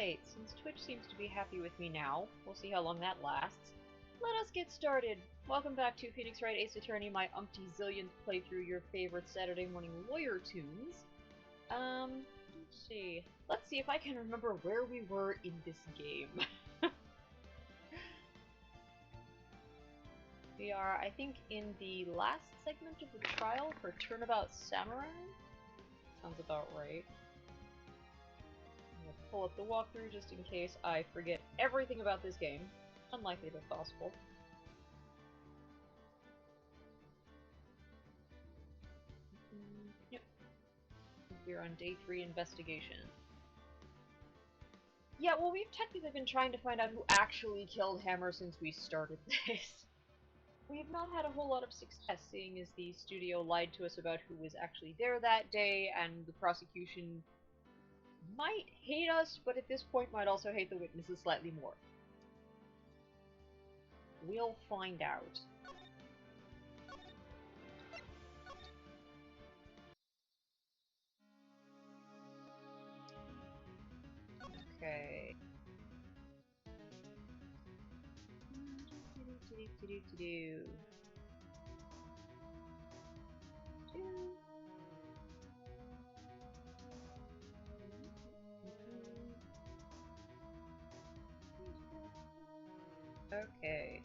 Alright, since Twitch seems to be happy with me now, we'll see how long that lasts. Let us get started! Welcome back to Phoenix Wright Ace Attorney, my umpty-zillionth playthrough your favorite Saturday morning lawyer tunes. Let's see. Let's see if I can remember where we were in this game. We are, I think, in the last segment of the trial for Turnabout Samurai? Sounds about right. I'm gonna pull up the walkthrough just in case I forget everything about this game. Unlikely but possible. Yep. We're on day 3 investigation. Yeah, well, we've technically been trying to find out who actually killed Hammer since we started this. We've not had a whole lot of success, seeing as the studio lied to us about who was actually there that day, and the prosecution might hate us, but at this point might also hate the witnesses slightly more. We'll find out. Okay. Okay.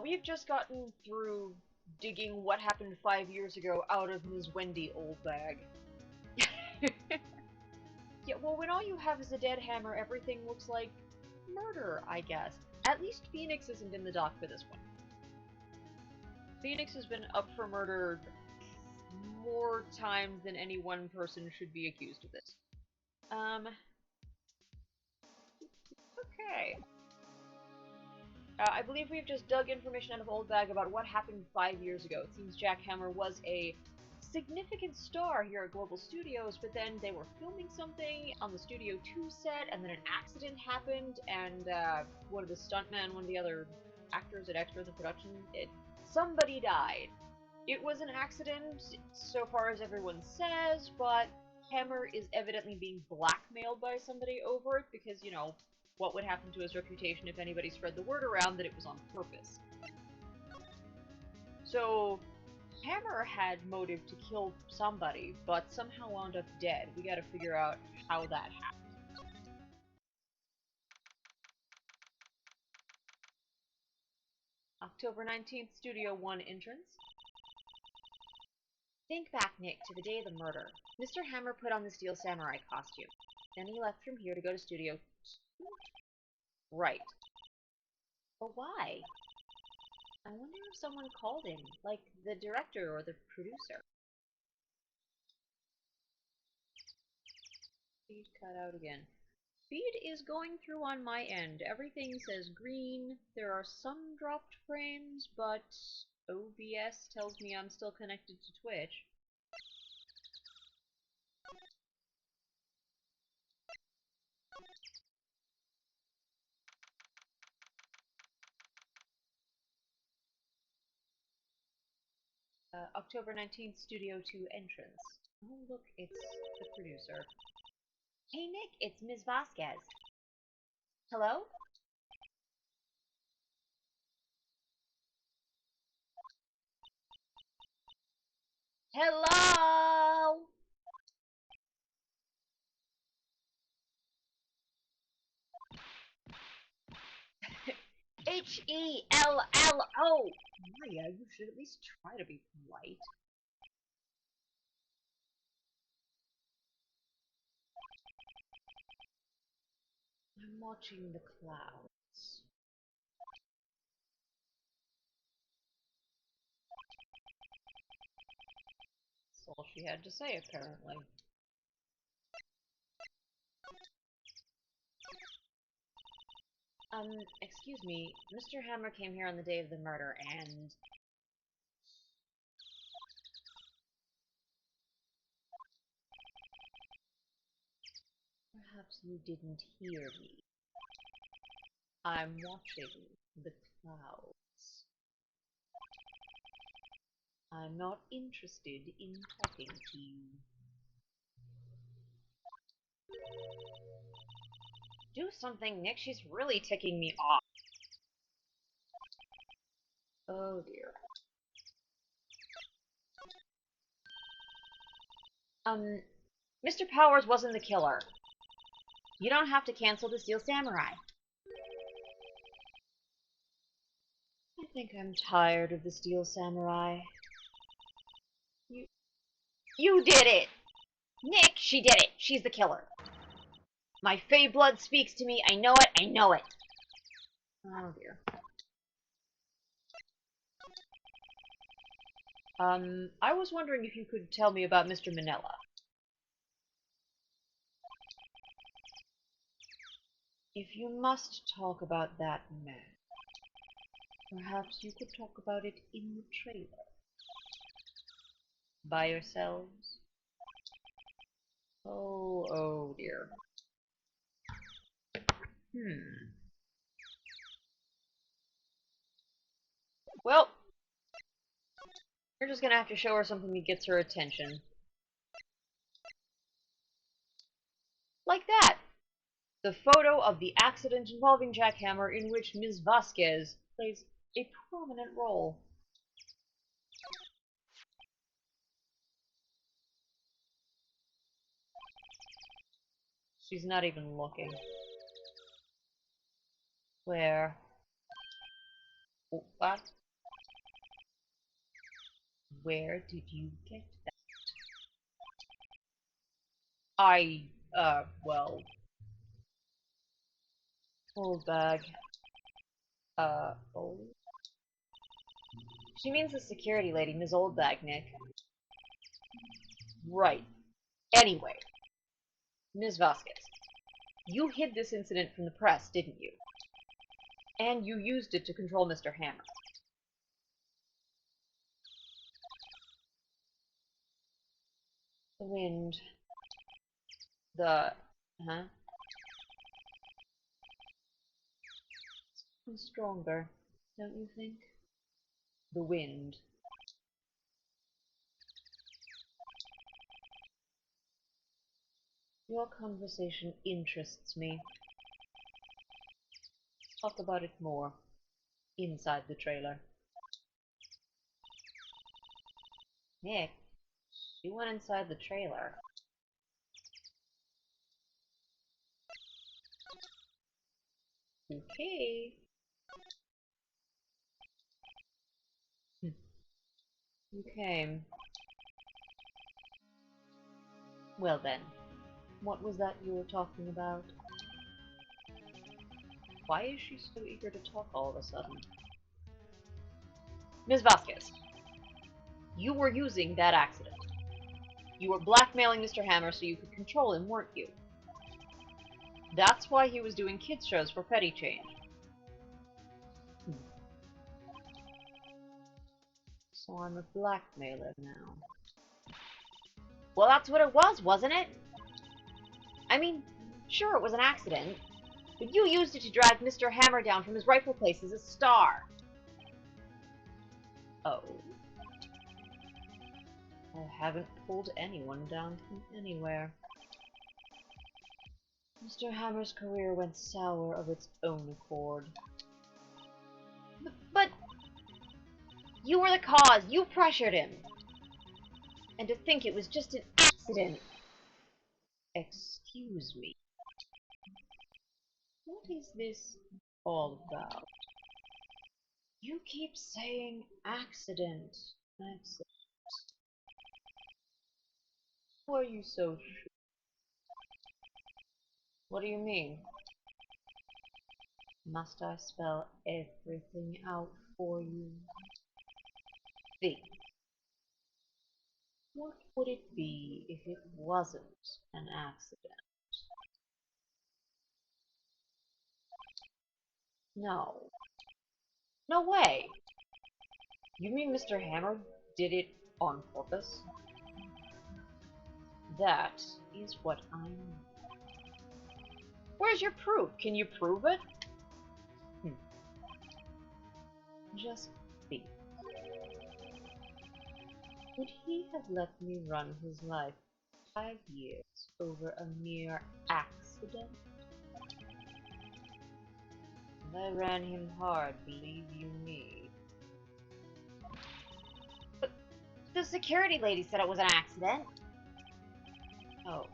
We've just gotten through digging what happened 5 years ago out of Ms. Wendy Oldbag. Yeah, well, when all you have is a dead Hammer, everything looks like murder, I guess. At least Phoenix isn't in the dock for this one. Phoenix has been up for murder more times than any one person should be accused of this. Okay. I believe we've just dug information out of Oldbag about what happened 5 years ago. It seems Jack Hammer was a significant star here at Global Studios, but then they were filming something on the Studio 2 set, and then an accident happened, and one of the stuntmen, one of the other actors and extras in production, somebody died. It was an accident, so far as everyone says, but Hammer is evidently being blackmailed by somebody over it, because, you know, what would happen to his reputation if anybody spread the word around that it was on purpose. So, Hammer had motive to kill somebody, but somehow wound up dead. We gotta figure out how that happened. October 19th, Studio 1 entrance. Think back, Nick, to the day of the murder. Mr. Hammer put on the Steel Samurai costume. Then he left from here to go to Studio 2. Right. But why? I wonder if someone called him, like the director or the producer. Feed cut out again. Feed is going through on my end. Everything says green. There are some dropped frames, but OBS tells me I'm still connected to Twitch. October 19th, Studio 2 entrance. Oh, look, it's the producer. Hey, Nick, it's Ms. Vasquez. Hello? Hello? H-E-L-L-O! Maria, you should at least try to be polite. I'm watching the clouds. That's all she had to say, apparently. Excuse me, Mr. Hammer came here on the day of the murder, and... Perhaps you didn't hear me. I'm watching the clouds. I'm not interested in talking to you. Do something, Nick. She's really ticking me off. Oh dear. Mr. Powers wasn't the killer. You don't have to cancel the Steel Samurai. I think I'm tired of the Steel Samurai. You did it! Nick, she did it! She's the killer. My Fey blood speaks to me. I know it. I know it. Oh dear. I was wondering if you could tell me about Mr. Manila. If you must talk about that man, perhaps you could talk about it in the trailer. By yourselves? Oh dear. Well, we're just gonna have to show her something that gets her attention. Like that! The photo of the accident involving Jackhammer in which Ms. Vasquez plays a prominent role. She's not even looking. Where? What? Where did you get that? Well... Old bag. Old? She means the security lady, Ms. Oldbag, Nick. Right. Anyway, Ms. Vasquez, you hid this incident from the press, didn't you? And you used it to control Mr. Hammer. The wind. The... Huh? It's stronger, don't you think? The wind. Your conversation interests me. Talk about it more. Inside the trailer. Nick, you went inside the trailer. Okay. You came. Well then, what was that you were talking about? Why is she so eager to talk all of a sudden? Ms. Vasquez, you were using that accident. You were blackmailing Mr. Hammer so you could control him, weren't you? That's why he was doing kids shows for petty change. So I'm a blackmailer now. Well, that's what it was, wasn't it? I mean, sure, it was an accident, but you used it to drag Mr. Hammer down from his rightful place as a star. Oh. I haven't pulled anyone down from anywhere. Mr. Hammer's career went sour of its own accord. But you were the cause. You pressured him. And to think it was just an accident. Excuse me. What is this all about? You keep saying accident. Accident. Why are you so sure? What do you mean? Must I spell everything out for you? Think. What would it be if it wasn't an accident? No. No way! You mean Mr. Hammer did it on purpose? That is what I mean. Where's your proof? Can you prove it? Just think. Would he have let me run his life 5 years over a mere accident? I ran him hard, believe you me. But the security lady said it was an accident. Oh.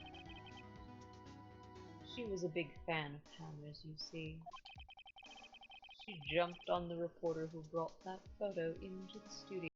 She was a big fan of cameras, you see. She jumped on the reporter who brought that photo into the studio.